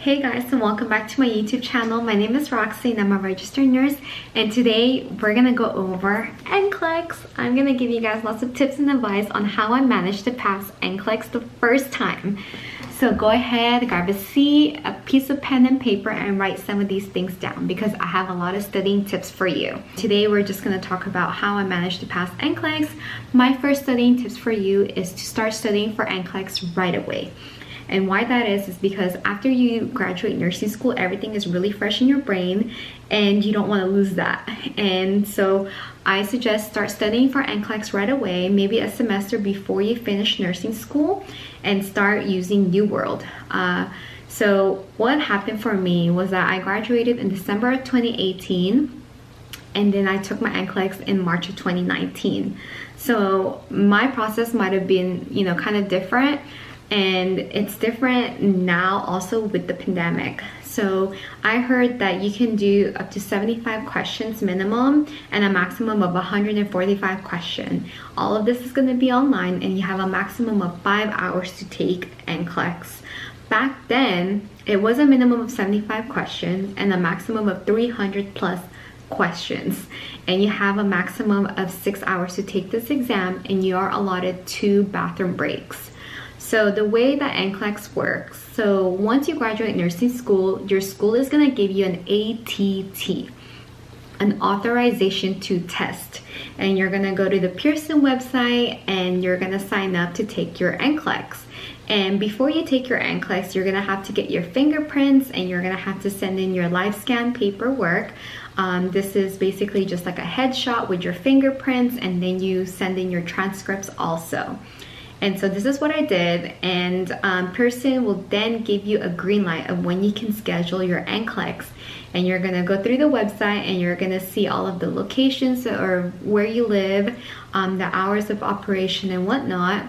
Hey guys, and welcome back to my YouTube channel. My name is Roxy and I'm a registered nurse, and today we're gonna go over Nclex. I'm gonna give you guys lots of tips and advice on how I managed to pass Nclex the first time. So go ahead, grab a seat, a piece of pen and paper, and write some of these things down because I have a lot of studying tips for you. Today we're just gonna talk about how I managed to pass Nclex. My first studying tips for you is to start studying for Nclex right away. And why that is because after you graduate nursing school, everything is really fresh in your brain and you don't want to lose that. And so I suggest start studying for Nclex right away, maybe a semester before you finish nursing school, and start using UWorld. So what happened for me was that I graduated in December of 2018, and then I took my Nclex in March of 2019. So my process might have been, kind of different. And it's different now also with the pandemic. So I heard that you can do up to 75 questions minimum and a maximum of 145 questions. All of this is going to be online, and you have a maximum of 5 hours to take Nclex. Back then, it was a minimum of 75 questions and a maximum of 300 plus questions, and you have a maximum of 6 hours to take this exam, and you are allotted 2 bathroom breaks. So the way that Nclex works, so once you graduate nursing school, your school is going to give you an ATT, an authorization to test. And you're going to go to the Pearson website and you're going to sign up to take your Nclex. And before you take your Nclex, you're going to have to get your fingerprints and you're going to have to send in your live scan paperwork. This is basically just like a headshot with your fingerprints, and then you send in your transcripts also. And so this is what I did, and Pearson will then give you a green light of when you can schedule your Nclex. And you're gonna go through the website and you're gonna see all of the locations or where you live, the hours of operation and whatnot.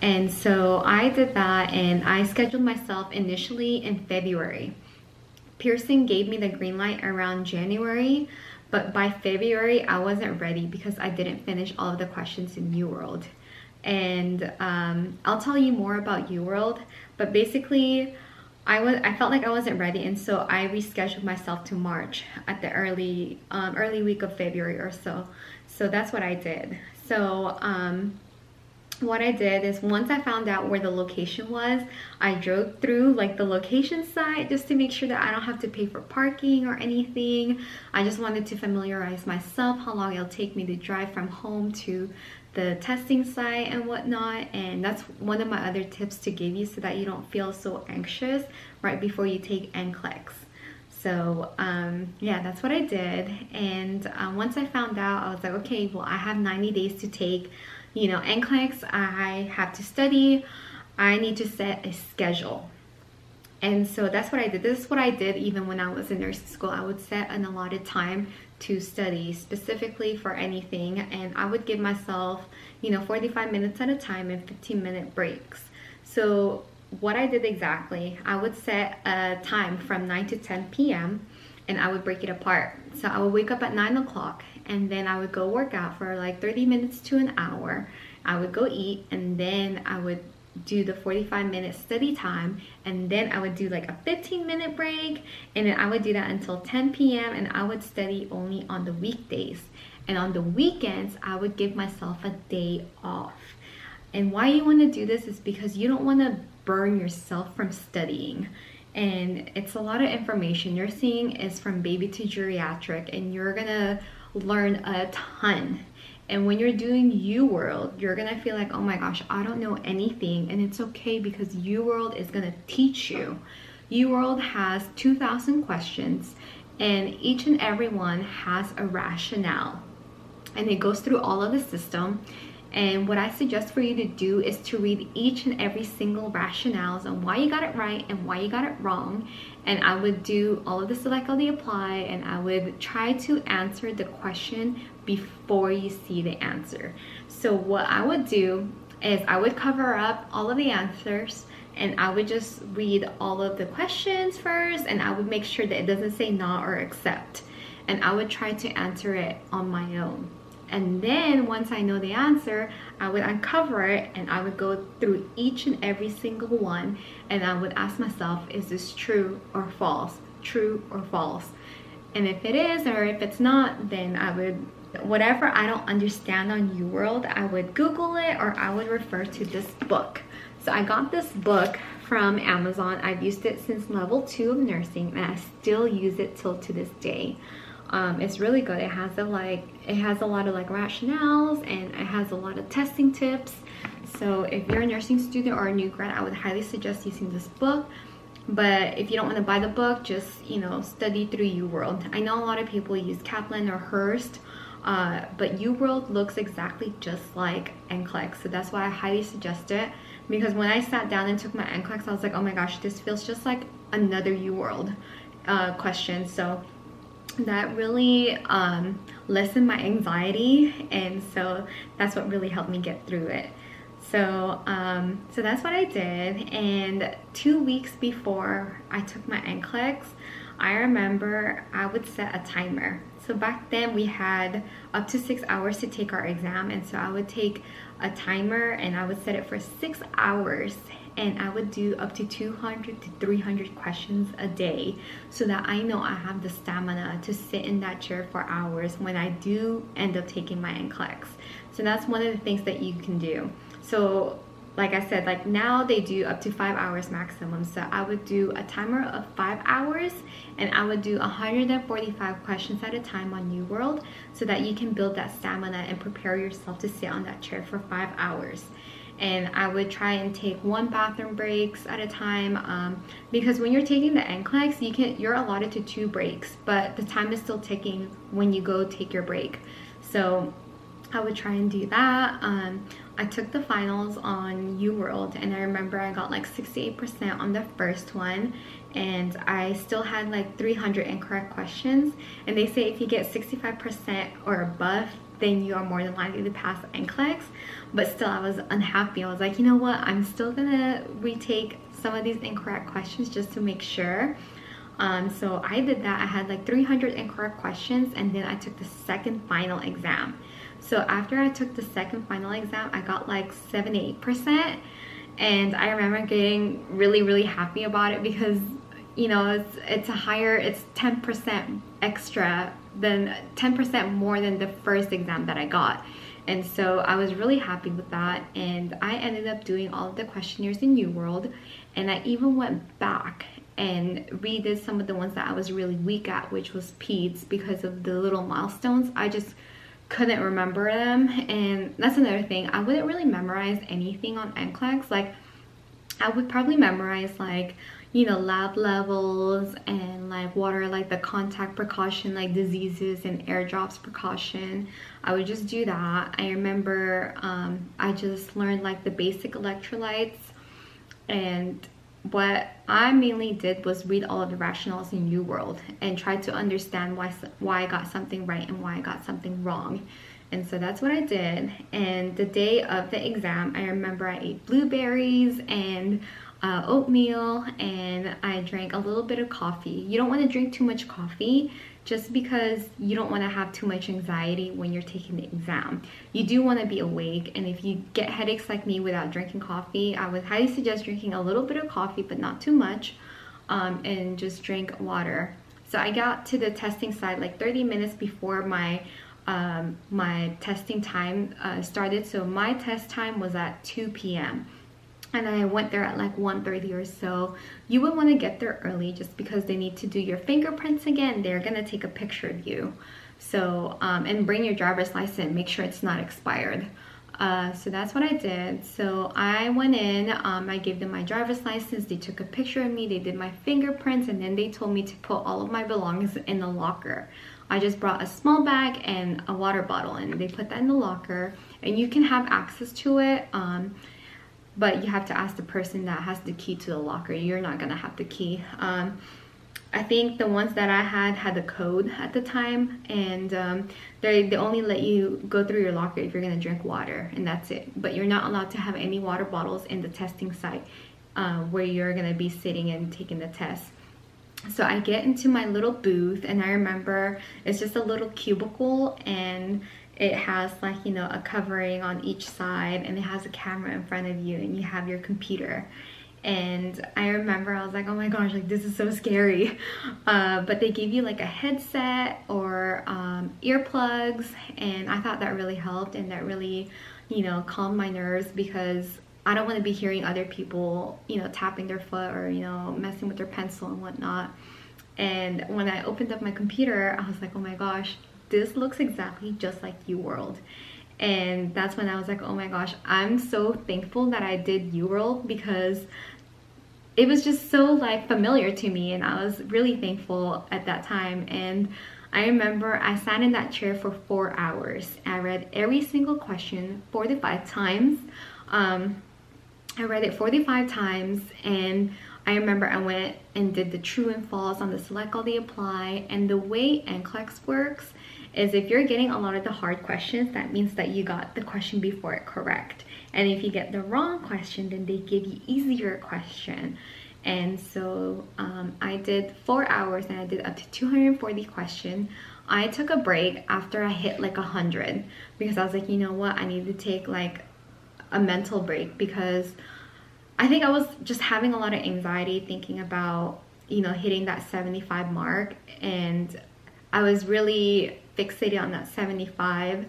And so I did that, and I scheduled myself initially in February. Pearson gave me the green light around January, but by February I wasn't ready because I didn't finish all of the questions in UWorld. And I'll tell you more about UWorld, but basically I felt like I wasn't ready, and so I rescheduled myself to March at the early week of February or so. So that's what I did. So what I did is, once I found out where the location was, I drove through like the location site just to make sure that I don't have to pay for parking or anything. I just wanted to familiarize myself how long it'll take me to drive from home to the testing site and whatnot. And that's one of my other tips to give you so that you don't feel so anxious right before you take Nclex. So yeah, that's what I did. And once I found out, I was like, okay, well, I have 90 days to take Nclex. I have to study. I need to set a schedule. And so that's what I did. This is what I did even when I was in nursing school. I would set an allotted time to study specifically for anything, and I would give myself 45 minutes at a time and 15-minute breaks. So what I did exactly, I would set a time from 9 to 10 p.m. and I would break it apart. So I would wake up at 9 o'clock, and then I would go work out for like 30 minutes to an hour. I would go eat, and then I would do the 45-minute study time, and then I would do like a 15-minute break, and then I would do that until 10 p.m. and I would study only on the weekdays. And on the weekends, I would give myself a day off. And why you want to do this is because you don't want to burn yourself from studying. And it's a lot of information. Nursing is from baby to geriatric, and you're gonna learn a ton. And when you're doing UWorld, you're gonna feel like, oh my gosh, I don't know anything. And it's okay, because UWorld is gonna teach you. UWorld has 2,000 questions, and each and every one has a rationale. And it goes through all of the system. And what I suggest for you to do is to read each and every single rationales on why you got it right and why you got it wrong. And I would do all of the select all the apply, and I would try to answer the question before you see the answer. So what I would do is I would cover up all of the answers, and I would just read all of the questions first, and I would make sure that it doesn't say not or accept. And I would try to answer it on my own. And then once I know the answer, I would uncover it and I would go through each and every single one, and I would ask myself, is this true or false? True or false? And if it is, or if it's not, then I would, whatever I don't understand on UWorld, I would Google it, or I would refer to this book. So I got this book from Amazon. I've used it since level 2 of nursing, and I still use it till to this day. It's really good. It has a lot of like rationales, and it has a lot of testing tips. So if you're a nursing student or a new grad, I would highly suggest using this book. But if you don't want to buy the book, just, you know, study through UWorld. I know a lot of people use Kaplan or Hearst, but UWorld looks exactly just like Nclex. So that's why I highly suggest it. Because when I sat down and took my Nclex, I was like, oh my gosh, this feels just like another UWorld question. So that really lessened my anxiety, and so that's what really helped me get through it. So so that's what I did. And 2 weeks before I took my Nclex, I remember I would set a timer. So back then we had up to 6 hours to take our exam, and so I would take a timer and I would set it for 6 hours, and I would do up to 200 to 300 questions a day, so that I know I have the stamina to sit in that chair for hours when I do end up taking my Nclex. So that's one of the things that you can do. So like I said, like now they do up to 5 hours maximum. So I would do a timer of 5 hours, and I would do 145 questions at a time on UWorld, so that you can build that stamina and prepare yourself to sit on that chair for 5 hours. And I would try and take 1 bathroom breaks at a time, because when you're taking the Nclex, you're allotted to 2 breaks, but the time is still ticking when you go take your break. So I would try and do that. I took the finals on UWorld, and I remember I got like 68% on the first one, and I still had like 300 incorrect questions. And they say if you get 65% or above, then you are more than likely to pass Nclex. But still, I was unhappy. I was like, you know what, I'm still gonna retake some of these incorrect questions just to make sure. So I did that. I had like 300 incorrect questions, and then I took the second final exam. So after I took the second final exam, I got like 78%, and I remember getting really happy about it, because, you know, it's 10% extra than 10% more than the first exam that I got. And so I was really happy with that, and I ended up doing all of the questionnaires in UWorld, and I even went back and redid some of the ones that I was really weak at, which was peds, because of the little milestones. I just couldn't remember them. And that's another thing, I wouldn't really memorize anything on Nclex. Like I would probably memorize, like, you know, lab levels and like water, like the contact precaution, like diseases and airdrops precaution. I would just do that. I remember I just learned like the basic electrolytes, and what I mainly did was read all of the rationales in UWorld and try to understand why I got something right and why I got something wrong. And so that's what I did. And the day of the exam, I remember I ate blueberries and oatmeal, and I drank a little bit of coffee. You don't want to drink too much coffee, just because you don't want to have too much anxiety when you're taking the exam. You do want to be awake, and if you get headaches like me without drinking coffee, I would highly suggest drinking a little bit of coffee, but not too much, and just drink water. So I got to the testing site like 30 minutes before my testing time started. So my test time was at 2 p.m. and I went there at like 1:30 or so. You would want to get there early, just because they need to do your fingerprints again. They're gonna take a picture of you. So and bring your driver's license, make sure it's not expired. So that's what I did. So I went in, I gave them my driver's license, they took a picture of me, they did my fingerprints, and then they told me to put all of my belongings in the locker. I just brought a small bag and a water bottle, and they put that in the locker, and you can have access to it, but you have to ask the person that has the key to the locker. You're not gonna have the key. I think the ones that I had the code at the time, and they only let you go through your locker if you're gonna drink water, and that's it. But you're not allowed to have any water bottles in the testing site where you're gonna be sitting and taking the test. So I get into my little booth, and I remember it's just a little cubicle, and it has like, you know, a covering on each side, and it has a camera in front of you, and you have your computer. And I remember I was like, oh my gosh, like this is so scary. But they give you like a headset or earplugs, and I thought that really helped, and that really, you know, calmed my nerves, because I don't want to be hearing other people, you know, tapping their foot or, you know, messing with their pencil and whatnot. And when I opened up my computer, I was like, oh my gosh, this looks exactly just like UWorld. And that's when I was like, oh my gosh, I'm so thankful that I did UWorld, because it was just so like familiar to me, and I was really thankful at that time. And I remember I sat in that chair for 4 hours. I read every single question 45 times. I read it 45 times, and I remember I went and did the true and false on the select all, the apply. And the way Nclex works is if you're getting a lot of the hard questions, that means that you got the question before it correct. And if you get the wrong question, then they give you easier question. And so I did 4 hours, and I did up to 240 questions. I took a break after I hit like 100, because I was like, you know what, I need to take like a mental break, because I think I was just having a lot of anxiety thinking about, you know, hitting that 75 mark, and I was really fixated on that 75.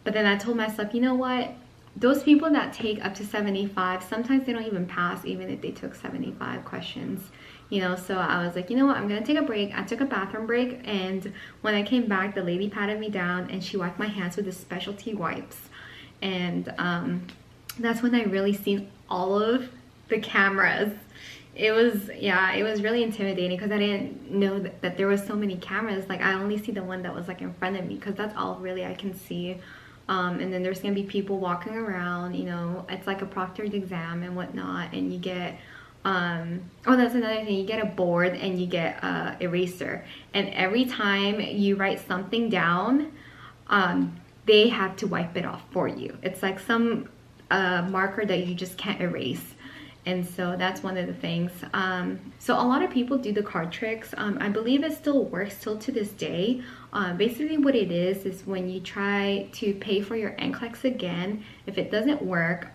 But then I told myself, you know what, those people that take up to 75, sometimes they don't even pass even if they took 75 questions, you know. So I was like, you know what, I'm gonna take a break. I took a bathroom break, and when I came back, the lady patted me down and she wiped my hands with the specialty wipes. And that's when I really seen all of the cameras. It was, yeah, it was really intimidating, because I didn't know that there was so many cameras. Like I only see the one that was like in front of me, because that's all really I can see. And then there's gonna be people walking around, you know, it's like a proctored exam and whatnot. And you get oh, that's another thing, you get a board and you get a eraser, and every time you write something down, they have to wipe it off for you. It's like some marker that you just can't erase. And so that's one of the things. So a lot of people do the card tricks. I believe it still works till to this day. Basically what it is when you try to pay for your Nclex again, if it doesn't work,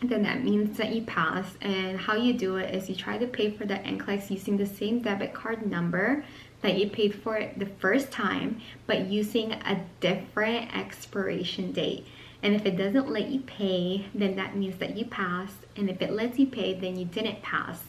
then that means that you pass. And how you do it is you try to pay for the Nclex using the same debit card number that you paid for it the first time, but using a different expiration date. And if it doesn't let you pay, then that means that you passed. And if it lets you pay, then you didn't pass.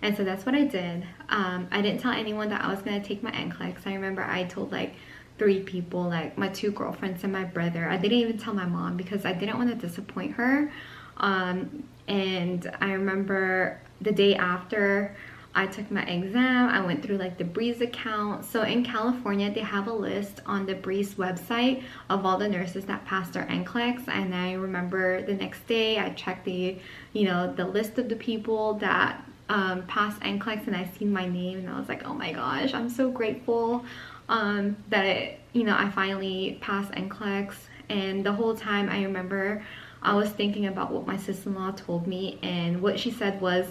And so that's what I did. I didn't tell anyone that I was gonna take my Nclex. I remember I told like 3 people, like my 2 girlfriends and my brother. I didn't even tell my mom, because I didn't want to disappoint her. And I remember the day after I took my exam, I went through like the Breeze account. So in California, they have a list on the Breeze website of all the nurses that passed their Nclex. And I remember the next day I checked the, you know, the list of the people that passed Nclex, and I seen my name, and I was like, oh my gosh, I'm so grateful that you know, I finally passed Nclex. And the whole time I remember I was thinking about what my sister-in-law told me, and what she said was,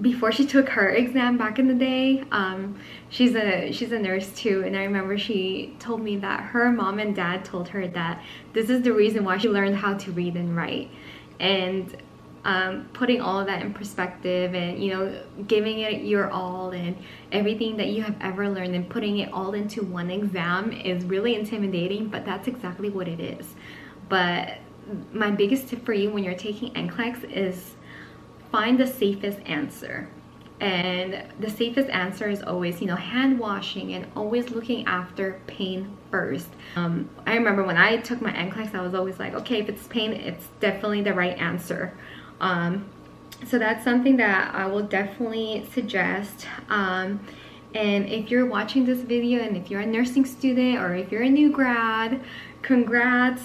before she took her exam back in the day, she's a nurse too, and I remember she told me that her mom and dad told her that this is the reason why she learned how to read and write. And putting all of that in perspective, and you know, giving it your all and everything that you have ever learned and putting it all into one exam is really intimidating, but that's exactly what it is. But my biggest tip for you when you're taking Nclex is find the safest answer. And the safest answer is always, you know, hand washing and always looking after pain first. I remember when I took my Nclex, I was always like, okay, if it's pain, it's definitely the right answer. So that's something that I will definitely suggest. And if you're watching this video, and if you're a nursing student or if you're a new grad, congrats,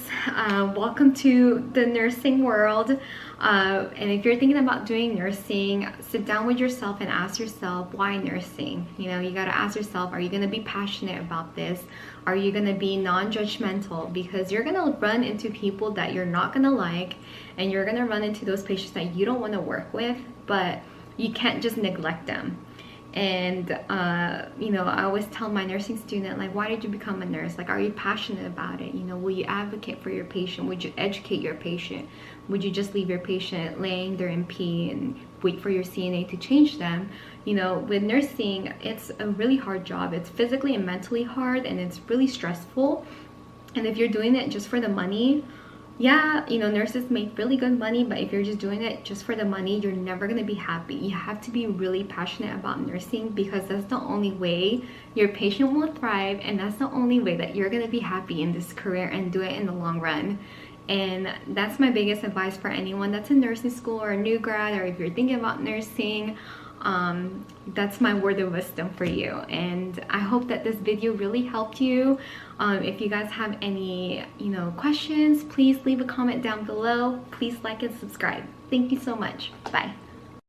welcome to the nursing world. And if you're thinking about doing nursing, sit down with yourself and ask yourself, why nursing? You know, you got to ask yourself, are you going to be passionate about this? Are you going to be non-judgmental? Because you're going to run into people that you're not going to like, and you're going to run into those patients that you don't want to work with, but you can't just neglect them. And you know, I always tell my nursing student, like, why did you become a nurse? Like, are you passionate about it? You know, will you advocate for your patient? Would you educate your patient? Would you just leave your patient laying there in pee and wait for your CNA to change them? You know, with nursing, it's a really hard job. It's physically and mentally hard, and it's really stressful. And if you're doing it just for the money, yeah, you know, nurses make really good money, but if you're just doing it just for the money, you're never gonna be happy. You have to be really passionate about nursing, because that's the only way your patient will thrive, and that's the only way that you're gonna be happy in this career and do it in the long run. And that's my biggest advice for anyone that's in nursing school or a new grad, or if you're thinking about nursing. That's my word of wisdom for you, and I hope that this video really helped you. If you guys have any, you know, questions, please leave a comment down below. Please like and subscribe. Thank you so much. Bye.